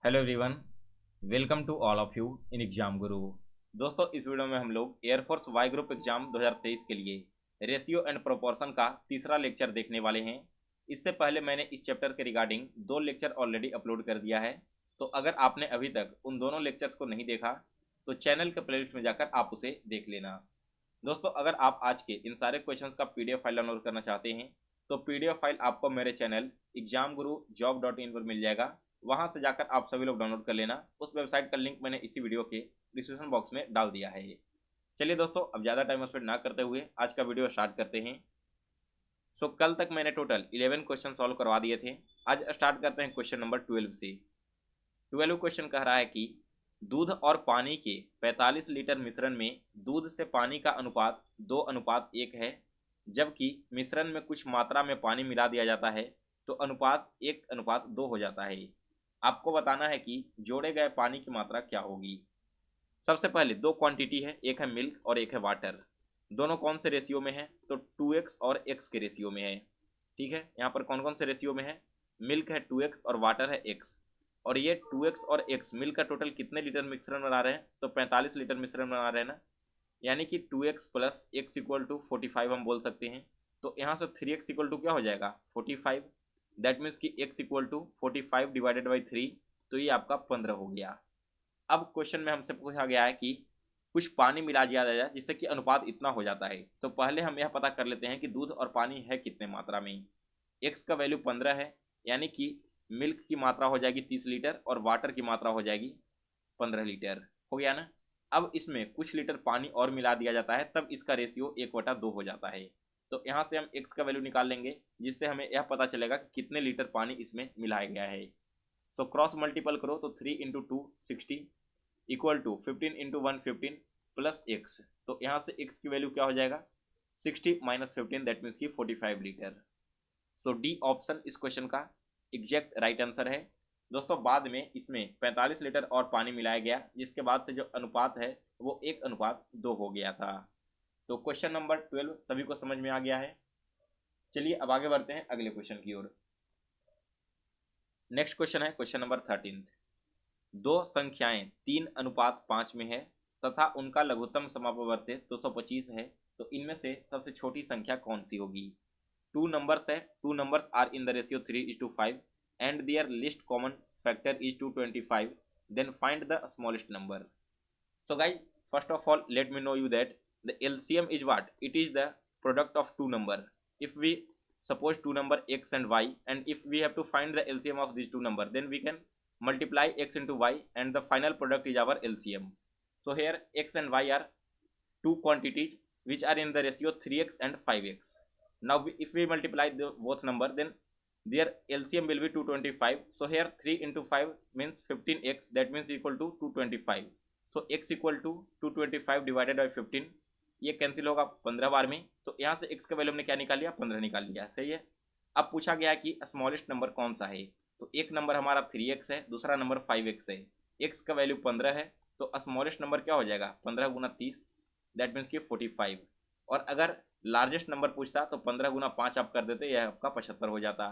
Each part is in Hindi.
Hello everyone, welcome to all of you in exam guru. दोस्तों, इस वीडियो में हम लोग एयरफोर्स वाई ग्रुप एग्जाम 2023 के लिए रेशियो एंड प्रोपोर्शन का तीसरा लेक्चर देखने वाले हैं। इससे पहले मैंने इस चैप्टर के रिगार्डिंग 2 लेक्चर ऑलरेडी अपलोड कर दिया है, तो अगर आपने अभी तक उन दोनों लेक्चर्स को नहीं देखा तो चैनल के प्लेलिस्ट में जाकर आप उसे देख लेना। दोस्तों, अगर आप आज के इन सारे क्वेश्चंस का PDF फाइल डाउनलोड करना चाहते हैं तो PDF फाइल आपको मेरे चैनल examguru.job.in पर मिल जाएगा। वहां से जाकर आप सभी लोग डाउनलोड कर लेना। उस वेबसाइट का लिंक मैंने इसी वीडियो के डिस्क्रिप्शन बॉक्स में डाल दिया है। चलिए दोस्तों, अब ज़्यादा टाइम स्पेंड ना करते हुए आज का वीडियो स्टार्ट करते हैं। कल तक मैंने टोटल 11 क्वेश्चन सॉल्व करवा दिए थे। आज स्टार्ट करते हैं क्वेश्चन नंबर 12 से। 12 क्वेश्चन कह रहा है कि दूध और पानी के 45 लीटर मिश्रण में दूध से पानी का अनुपात 2:1 है, जबकि मिश्रण में कुछ मात्रा में पानी मिला दिया जाता है तो अनुपात 1:2 हो जाता है। आपको बताना है कि जोड़े गए पानी की मात्रा क्या होगी। सबसे पहले 2 क्वांटिटी है, एक है मिल्क और एक है वाटर। दोनों कौन से रेशियो में है? तो 2x और x के रेशियो में है। ठीक है, यहाँ पर कौन कौन से रेशियो में है? मिल्क है 2x और वाटर है x। और ये 2x और x मिल का टोटल कितने लीटर मिश्रण बना रहे हैं? तो 45 लीटर मिश्रण बना रहे हैं ना, यानी कि 2x plus x equal to 45 हम बोल सकते हैं। तो यहाँ से 3x इक्वल टू क्या हो जाएगा? 45। दैट मीन्स कि x equal to 45 divided by 3, तो ये आपका 15 हो गया। अब क्वेश्चन में हमसे पूछा गया है कि कुछ पानी मिला दिया जाए जिससे कि अनुपात इतना हो जाता है। तो पहले हम यह पता कर लेते हैं कि दूध और पानी है कितने मात्रा में। x का वैल्यू 15 है, यानी कि मिल्क की मात्रा हो जाएगी 30 लीटर और वाटर की मात्रा हो जाएगी 15 लीटर। हो गया ना। अब इसमें कुछ लीटर पानी और मिला दिया जाता है, तब इसका रेशियो 1/2 हो जाता है। तो यहाँ से हम x का वैल्यू निकाल लेंगे, जिससे हमें यह पता चलेगा कि कितने लीटर पानी इसमें मिलाया गया है। क्रॉस मल्टीपल करो तो 3 × 2 60 इक्वल टू 15 × 1 15 प्लस x। तो यहाँ से x की वैल्यू क्या हो जाएगा? 60 - 15, दैट मीन्स की 45 लीटर। डी ऑप्शन इस क्वेश्चन का एग्जैक्ट राइट आंसर है। दोस्तों, बाद में इसमें 45 लीटर और पानी मिलाया गया, जिसके बाद से जो अनुपात है वो 1:2 हो गया था। तो क्वेश्चन नंबर 12 सभी को समझ में आ गया है। चलिए अब आगे बढ़ते हैं अगले क्वेश्चन की ओर। नेक्स्ट क्वेश्चन है क्वेश्चन नंबर 13। दो संख्याएं 3:5 में है तथा उनका लघुत्तम समापवर्त्य 225 है, तो इनमें से सबसे छोटी संख्या कौन सी होगी? 2 नंबर्स है, 2 numbers are in the ratio 3:5 and their least common factor is 225, then find the smallest number. So guys, first of all let me know you that the LCM is what? It is the product of two number. If we suppose two number x and y, and if we have to find the LCM of these two number, then we can multiply x into y and the final product is our LCM. So here x and y are two quantities which are in the ratio 3x and 5x. Now if we multiply the both number, then their LCM will be 225. So here 3 into 5 means 15x, that means equal to 225. So x equal to 225 divided by 15, ये कैंसिल होगा 15 बार में। तो यहाँ से x का वैल्यू हमने क्या निकाल लिया? 15 निकाल लिया। सही है। अब पूछा गया कि स्मॉलेस्ट नंबर कौन सा है, तो एक नंबर हमारा 3x है, दूसरा नंबर 5x है। x का वैल्यू 15 है, तो स्मॉलेस्ट नंबर क्या हो जाएगा? 15 × 30, दैट मीन्स कि 45। और अगर लार्जेस्ट नंबर पूछता तो 15 × 5 आप कर देते, यह आपका 75 हो जाता।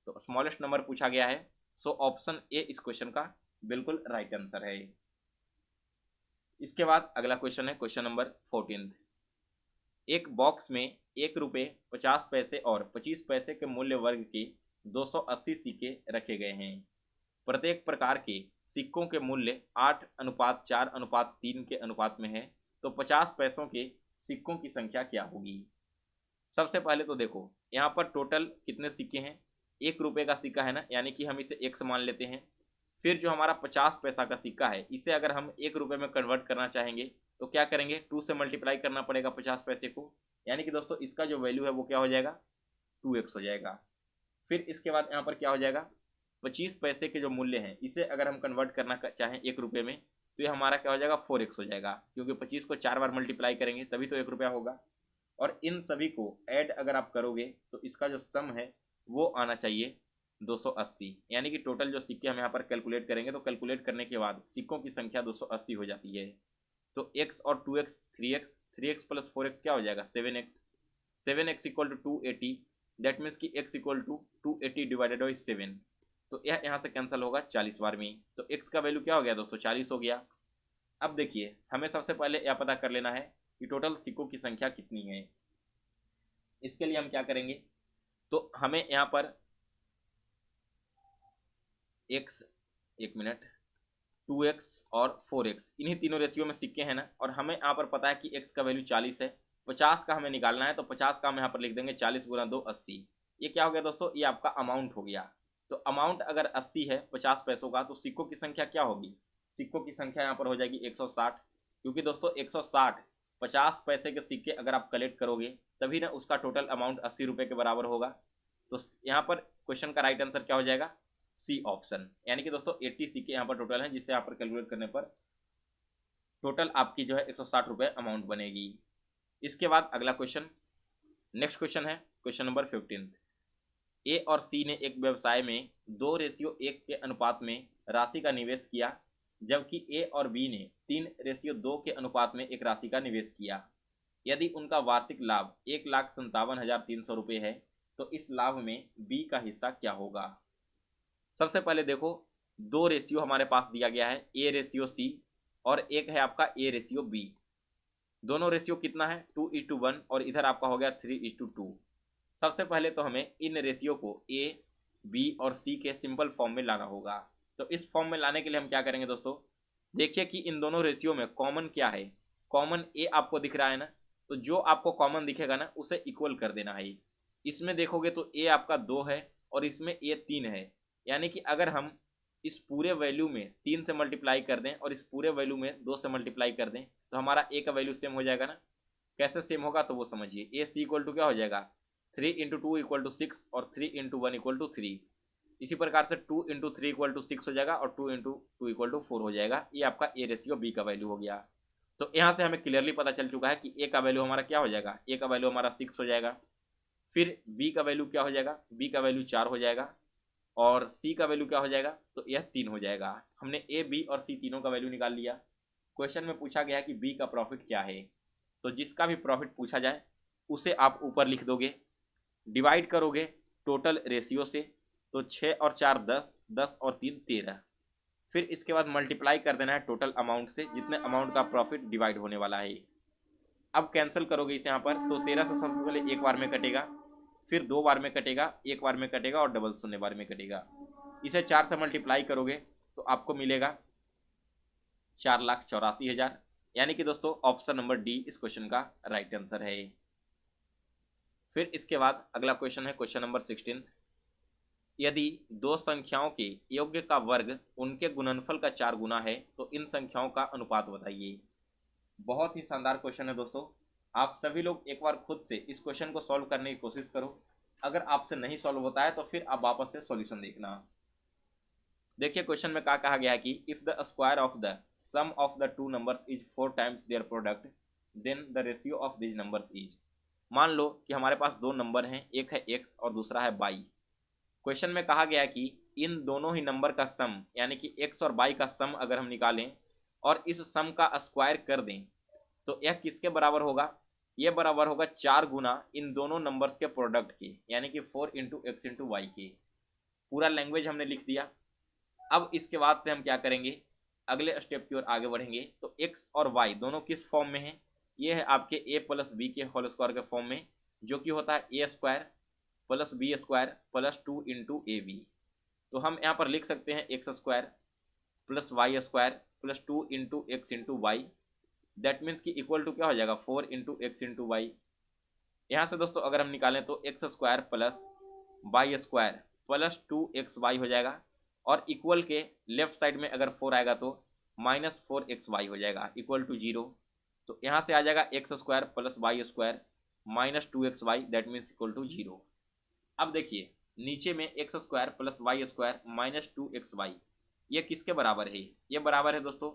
तो स्मॉलेस्ट नंबर पूछा गया है, सो ऑप्शन ए इस क्वेश्चन का बिल्कुल राइट आंसर है। इसके बाद अगला क्वेश्चन है क्वेश्चन नंबर 14। एक बॉक्स में 1 रुपये 50 पैसे और 25 पैसे के मूल्य वर्ग के 280 सिक्के रखे गए हैं। प्रत्येक प्रकार के सिक्कों के मूल्य 8:4:3 के अनुपात में है, तो 50 पैसों के सिक्कों की संख्या क्या होगी? सबसे पहले तो देखो यहाँ पर टोटल कितने सिक्के हैं। 1 रुपये का सिक्का है ना, यानी कि हम इसे x मान लेते हैं। फिर जो हमारा 50 पैसा का सिक्का है, इसे अगर हम 1 रुपये में कन्वर्ट करना चाहेंगे तो क्या करेंगे? 2 से मल्टीप्लाई करना पड़ेगा 50 पैसे को, यानी कि दोस्तों इसका जो वैल्यू है वो क्या हो जाएगा? 2x हो जाएगा। फिर इसके बाद यहाँ पर क्या हो जाएगा? 25 पैसे के जो मूल्य हैं, इसे अगर हम कन्वर्ट करना चाहें 1 रुपये में, तो ये हमारा क्या हो जाएगा? 4x हो जाएगा, क्योंकि 25 को 4 बार मल्टीप्लाई करेंगे तभी तो 1 रुपया होगा। और इन सभी को ऐड अगर आप करोगे तो इसका जो सम है वो आना चाहिए 280, यानी कि टोटल जो सिक्के हम यहाँ पर कैलकुलेट करेंगे, तो कैलकुलेट करने के बाद सिक्कों की संख्या 280 हो जाती है। तो x और 2x 3x, 3x plus 4x क्या हो जाएगा? 7x। 7x equal to 280, that means कि x equal to 280 divided by 7। तो यह यहाँ से कैंसिल होगा 40 बार में। तो x का वैल्यू क्या हो गया दोस्तों, 40 हो गया। अब देखिए हमें सबसे पहले यह पता कर लेना है कि टोटल सिक्कों की संख्या कितनी है। इसके लिए हम क्या करेंगे, तो हमें यहाँ पर x, एक मिनट, 2x और 4x इन्हीं तीनों रेशियो में सिक्के हैं ना, और हमें यहाँ पर पता है कि x का वैल्यू 40 है, 50 का हमें निकालना है। तो 50 का हम यहाँ पर लिख देंगे 40 गुना 2 80। ये क्या हो गया दोस्तों, ये आपका अमाउंट हो गया। तो अमाउंट अगर 80 है 50 पैसों का, तो सिक्कों की संख्या क्या होगी, सिक्कों की संख्या यहाँ पर हो जाएगी 160। क्योंकि दोस्तों 160 50 पैसे के सिक्के अगर आप कलेक्ट करोगे तभी ना उसका टोटल अमाउंट 80 रुपये के बराबर होगा। तो यहाँ पर क्वेश्चन का राइट आंसर क्या हो जाएगा, सी ऑप्शन। यानी कि दोस्तों 80 सिक्के यहाँ पर टोटल हैं, जिससे यहाँ पर कैलकुलेट करने पर टोटल आपकी जो है 160 रुपये अमाउंट बनेगी। इसके बाद अगला क्वेश्चन, नेक्स्ट क्वेश्चन है क्वेश्चन नंबर 15। ए और सी ने एक व्यवसाय में 2:1 के अनुपात में राशि का निवेश किया, जबकि ए और बी ने 3:2 के अनुपात में एक राशि का निवेश किया। यदि उनका वार्षिक लाभ 1,57,300 रुपये है, तो इस लाभ में बी का हिस्सा क्या होगा। सबसे पहले देखो, दो रेशियो हमारे पास दिया गया है, ए रेशियो सी और एक है आपका ए रेशियो बी। दोनों रेशियो कितना है, 2:1 और इधर आपका हो गया 3:2। सबसे पहले तो हमें इन रेशियो को ए, बी और सी के सिंपल फॉर्म में लाना होगा। तो इस फॉर्म में लाने के लिए हम क्या करेंगे दोस्तों, देखिए कि इन दोनों रेशियो में कॉमन क्या है। कॉमन ए आपको दिख रहा है ना, तो जो आपको कॉमन दिखेगा ना उसे इक्वल कर देना है। इसमें देखोगे तो ए आपका 2 है और इसमें ए 3 है। यानी कि अगर हम इस पूरे वैल्यू में 3 से मल्टीप्लाई कर दें और इस पूरे वैल्यू में 2 से मल्टीप्लाई कर दें तो हमारा ए का वैल्यू सेम हो जाएगा ना। कैसे सेम होगा तो वो समझिए, ए सी इक्वल टू क्या हो जाएगा, 3 × 2 = 6 और 3 × 1 = 3। इसी प्रकार से 2 × 3 = 6 हो जाएगा और 2 × 2 = 4 हो जाएगा। ये आपका ए रेशियो बी का वैल्यू हो गया। तो यहाँ से हमें क्लियरली पता चल चुका है कि ए का वैल्यू हमारा क्या हो जाएगा, ए का वैल्यू हमारा 6 हो जाएगा। फिर बी का वैल्यू क्या हो जाएगा, बी का वैल्यू 4 हो जाएगा और सी का वैल्यू क्या हो जाएगा, तो यह 3 हो जाएगा। हमने ए, बी और सी तीनों का वैल्यू निकाल लिया। क्वेश्चन में पूछा गया है कि बी का प्रॉफिट क्या है, तो जिसका भी प्रॉफिट पूछा जाए उसे आप ऊपर लिख दोगे, डिवाइड करोगे टोटल रेशियो से, तो 6 और 4 10, 10 और 3 13। फिर इसके बाद मल्टीप्लाई कर देना है टोटल अमाउंट से, जितने अमाउंट का प्रॉफिट डिवाइड होने वाला है। अब कैंसिल करोगे इसे यहाँ पर, तो 13 से सबसे पहले एक बार में कटेगा, फिर 2 बार में कटेगा, एक बार में कटेगा और डबल शून्य बार में कटेगा। इसे 4 से मल्टीप्लाई करोगे तो आपको मिलेगा 4,84,000। यानी कि दोस्तों ऑप्शन नंबर डी इस क्वेश्चन का राइट आंसर है। फिर इसके बाद अगला क्वेश्चन है क्वेश्चन नंबर 16। यदि दो संख्याओं के योग्य का वर्ग उनके गुणनफल का 4 गुना है तो इन संख्याओं का अनुपात बताइए। बहुत ही शानदार क्वेश्चन है दोस्तों। आप सभी लोग एक बार खुद से इस क्वेश्चन को सॉल्व करने की कोशिश करो। अगर आपसे नहीं सॉल्व होता है तो फिर आप वापस से सॉल्यूशन देखना। देखिए क्वेश्चन में क्या कहा गया है कि if the square of the sum of the two numbers is 4 times their product then the ratio of this numbers is. मान लो कि हमारे पास दो नंबर हैं, एक है x और दूसरा है y। क्वेश्चन में कहा गया है कि इन दोनों ही नंबर का सम यानी कि x और y का सम अगर हम निकालें और इस सम का स्क्वायर कर दें तो यह किसके बराबर होगा, यह बराबर होगा 4 गुना इन दोनों नंबर्स के प्रोडक्ट के, यानी कि 4 × x × y के। पूरा लैंग्वेज हमने लिख दिया। अब इसके बाद से हम क्या करेंगे, अगले स्टेप की ओर आगे बढ़ेंगे। तो x और y दोनों किस फॉर्म में हैं, ये है आपके a + b के होल स्क्वायर के फॉर्म में, जो कि होता है a² + b² + 2 × ab। तो हम यहाँ पर लिख सकते हैं x² + y² + 2 × x × y। That means कि इक्वल टू क्या हो जाएगा, 4 × x × y। यहाँ से दोस्तों अगर हम निकालें तो x² + y² + 2xy हो जाएगा और इक्वल के लेफ्ट साइड में अगर 4 आएगा तो -4xy हो जाएगा इक्वल टू 0। तो यहाँ से आ जाएगा x² + y² - 2xy that means equal to 0। अब देखिए नीचे में x² + y² - 2xy ये किसके बराबर है, ये बराबर है दोस्तों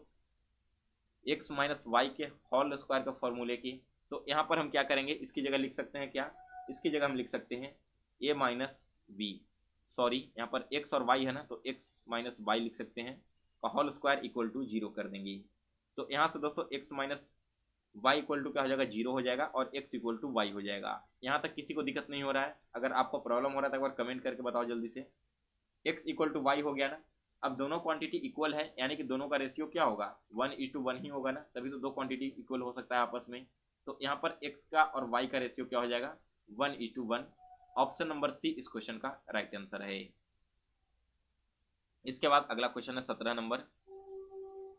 x - y के होल स्क्वायर के फॉर्मूले की। तो यहाँ पर हम क्या करेंगे, इसकी जगह लिख सकते हैं क्या, इसकी जगह हम लिख सकते हैं a - b, सॉरी यहाँ पर x और y है ना, तो x - y लिख सकते हैं का होल स्क्वायर इक्वल टू 0 कर देंगे। तो यहाँ से दोस्तों x - y इक्वल टू क्या हो जाएगा, 0 हो जाएगा और x इक्वल टू y हो जाएगा। यहाँ तक किसी को दिक्कत नहीं हो रहा है? अगर आपको प्रॉब्लम हो रहा है तो एक बार कमेंट करके बताओ जल्दी से। x इक्वल टू वाई हो गया ना। अब दोनों क्वांटिटी इक्वल है, यानी कि दोनों का रेशियो क्या होगा, 1:1 ही होगा ना, तभी तो दो क्वांटिटी इक्वल हो सकता है आपस में। तो यहाँ पर x का और y का रेशियो क्या हो जाएगा, 1:1। ऑप्शन नंबर सी इस क्वेश्चन का राइट आंसर है। इसके बाद अगला क्वेश्चन है 17 नंबर।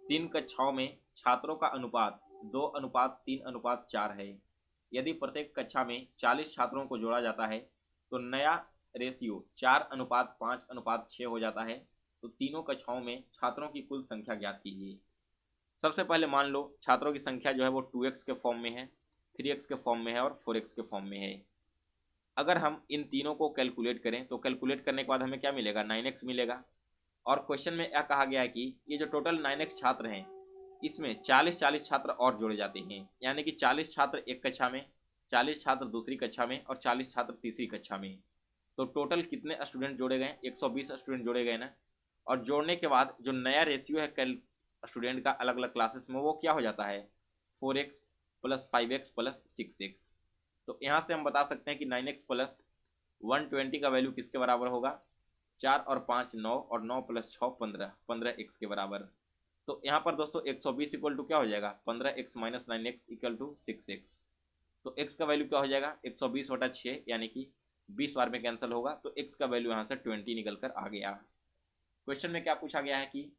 3 कक्षाओं में छात्रों का अनुपात 2:3:4 है। यदि प्रत्येक कक्षा में 40 छात्रों को जोड़ा जाता है तो नया रेशियो 4:5:6 हो जाता है। तो तीनों कक्षाओं में छात्रों की कुल संख्या ज्ञात कीजिए। सबसे पहले मान लो छात्रों की संख्या जो है वो 2x के फॉर्म में है, 3x के फॉर्म में है और 4x के फॉर्म में है। अगर हम इन तीनों को कैलकुलेट करें तो कैलकुलेट करने के बाद हमें क्या मिलेगा, 9x मिलेगा। और क्वेश्चन में यह कहा गया है कि ये जो टोटल 9x छात्र हैं इसमें 40-40 छात्र और जोड़े जाते हैं, यानी कि 40 छात्र एक कक्षा में, 40 छात्र दूसरी कक्षा में और 40 छात्र तीसरी कक्षा में। तो टोटल कितने स्टूडेंट जोड़े गए, 120 स्टूडेंट जोड़े गए ना। और जोड़ने के बाद जो नया रेशियो है कल स्टूडेंट का अलग अलग क्लासेस में, वो क्या हो जाता है, 4x + 5x + 6x। तो यहाँ से हम बता सकते हैं कि 9x + 120 का वैल्यू किसके बराबर होगा, 4 और 5 9 और 9 + 6 15, 15x के बराबर। तो यहाँ पर दोस्तों 120 इक्वल टू क्या हो जाएगा, 15x - 9x = 6x। तो x का वैल्यू क्या हो जाएगा, 120/6, यानी कि 20 बार में कैंसिल होगा। तो x का वैल्यू यहाँ से 20 निकल कर आ गया। क्वेश्चन में क्या पूछा गया है कि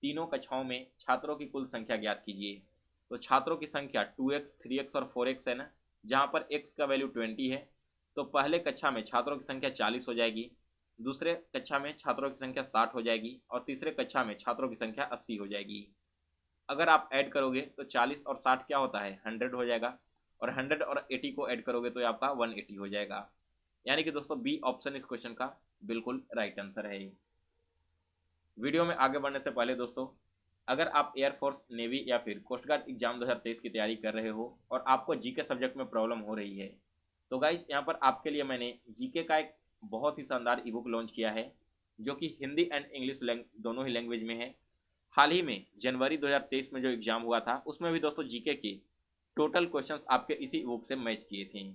तीनों कक्षाओं में छात्रों की कुल संख्या ज्ञात कीजिए। तो छात्रों की संख्या 2x, 3x और 4x है ना, जहाँ पर x का वैल्यू 20 है। तो पहले कक्षा में छात्रों की संख्या 40 हो जाएगी, दूसरे कक्षा में छात्रों की संख्या 60 हो जाएगी और तीसरे कक्षा में छात्रों की संख्या 80 हो जाएगी। अगर आप ऐड करोगे तो 40 और 60 क्या होता है, 100 हो जाएगा। और 100 और 80 को ऐड करोगे तो ये आपका 180 हो जाएगा। यानी कि दोस्तों बी ऑप्शन इस क्वेश्चन का बिल्कुल राइट आंसर है। वीडियो में आगे बढ़ने से पहले दोस्तों, अगर आप एयरफोर्स, नेवी या फिर कोस्ट गार्ड एग्जाम 2023 की तैयारी कर रहे हो और आपको जीके सब्जेक्ट में प्रॉब्लम हो रही है, तो गाइज यहाँ पर आपके लिए मैंने जीके का एक बहुत ही शानदार ई बुक लॉन्च किया है, जो कि हिंदी एंड इंग्लिश दोनों ही लैंग्वेज में है। हाल ही में जनवरी 2023 में जो एग्जाम हुआ था उसमें भी दोस्तों जीके के टोटल क्वेश्चंस आपके इसी ई बुक से मैच किए थे।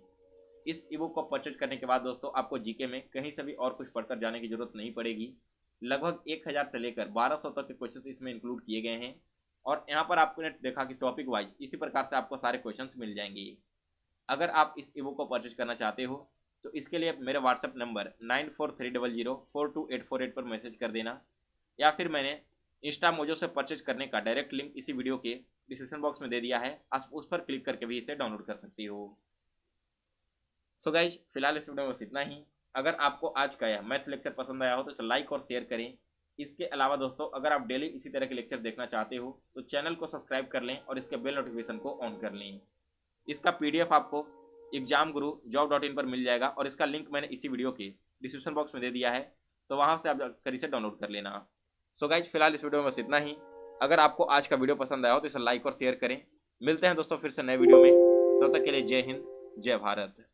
इस ई बुक को परचेज करने के बाद दोस्तों आपको जीके में कहीं से भी और कुछ पढ़कर जाने की जरूरत नहीं पड़ेगी। लगभग 1000 से लेकर 1200 तक के क्वेश्चंस इसमें इंक्लूड किए गए हैं। और यहाँ पर आपने देखा कि टॉपिक वाइज इसी प्रकार से आपको सारे क्वेश्चंस मिल जाएंगे। अगर आप इस ई बुक को परचेज करना चाहते हो तो इसके लिए मेरे व्हाट्सएप नंबर 9430042848 पर मैसेज कर देना, या फिर मैंने इंस्टा मोजो से परचेज करने का डायरेक्ट लिंक इसी वीडियो के डिस्क्रिप्शन बॉक्स में दे दिया है, आप उस पर क्लिक करके भी इसे डाउनलोड कर सकती हो। सो गाइज फिलहाल इस वीडियो में बस इतना ही। अगर आपको आज का यह मैथ्स लेक्चर पसंद आया हो तो इसे लाइक और शेयर करें। इसके अलावा दोस्तों अगर आप डेली इसी तरह के लेक्चर देखना चाहते हो तो चैनल को सब्सक्राइब कर लें और इसके बेल नोटिफिकेशन को ऑन कर लें। इसका PDF आपको examguru.job.in पर मिल जाएगा और इसका लिंक मैंने इसी वीडियो के डिस्क्रिप्शन बॉक्स में दे दिया है, तो वहाँ से आप जाकर इसे डाउनलोड कर लेना। सो गाइज फिलहाल इस वीडियो में बस इतना ही। अगर आपको आज का वीडियो पसंद आया हो तो इसे लाइक और शेयर करें। मिलते हैं दोस्तों फिर से नए वीडियो में, तब तक के लिए जय हिंद, जय भारत।